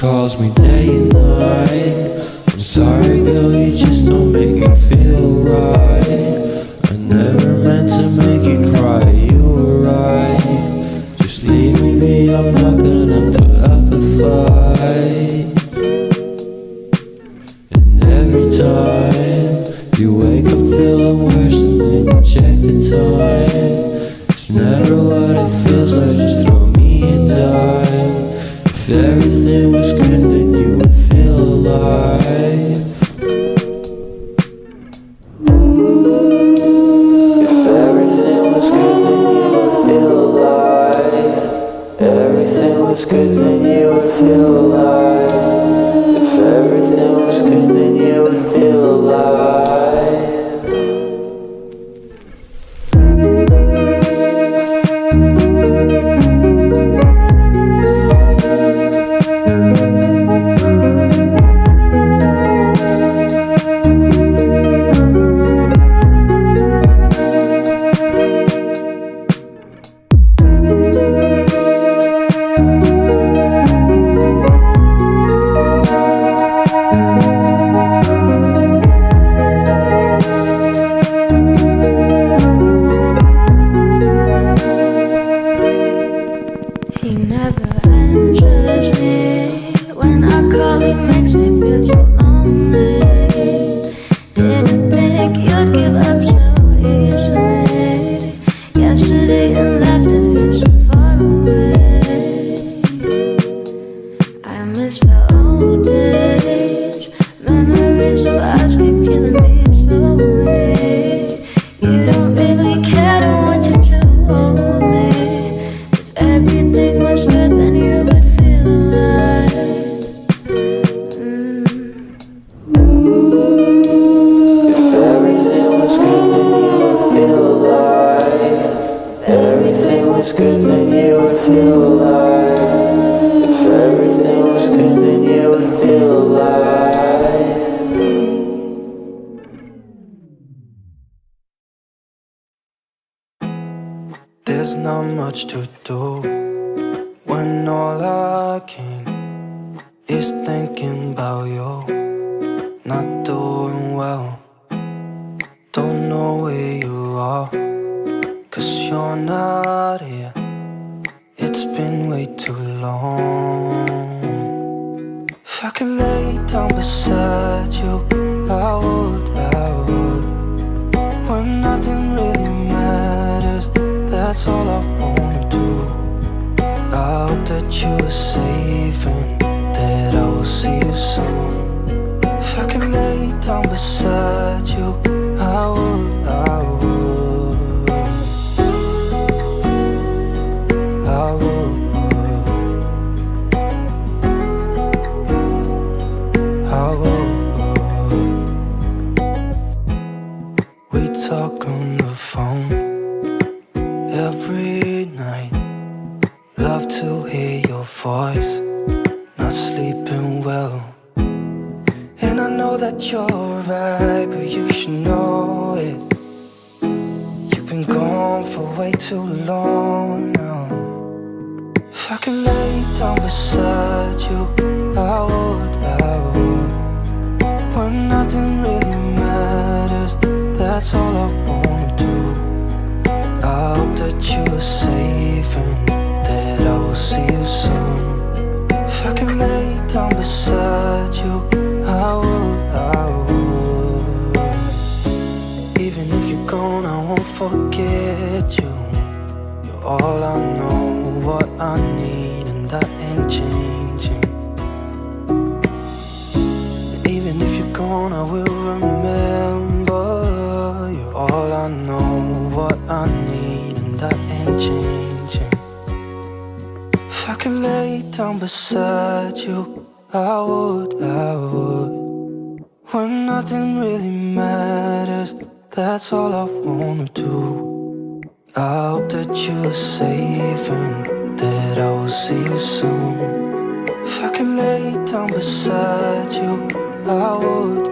calls me day and night. I'm sorry girl, you just don't make me feel right. I never meant to make you cry, you were right. Just leave me be, I'm not gonna put up a fight. And every time you wake up feeling worse and then you check the time. It's never what it feels like, just throw me a dime. If everything was good then you would feel alive. If everything was good then you would feel alive. Everything was good then you would feel alive. If everything was good then you would feel alive. There's not much to do when all I can is thinking about you. Not doing well, don't know where you are, 'cause you're not here. It's been way too long. If I could lay down beside you, I would, when nothing really matters. That's all I wanna do. I hope that you are safe and that I will see you soon. If I could lay down beside you, I would, I would, I would, I would. We talk on the phone every night. Love to hear your voice. Not sleeping well, and I know that you're right, but you should know it. You've been gone for way too long now. If I could lay down beside you, I would, when nothing really matters. That's all I wanna do. I hope that you are safe and that I will see you soon. If I could lay down beside you, I would, I would. Even if you're gone, I won't forget you. You're all I know, what I need, and that ain't changing. And even if you're gone, I will remember. You're all I know, what I need, and that ain't changing. If I could lay down beside you, I would, when nothing really matters. That's all I wanna do. I hope that you are safe and that I will see you soon. If I could lay down beside you, I would,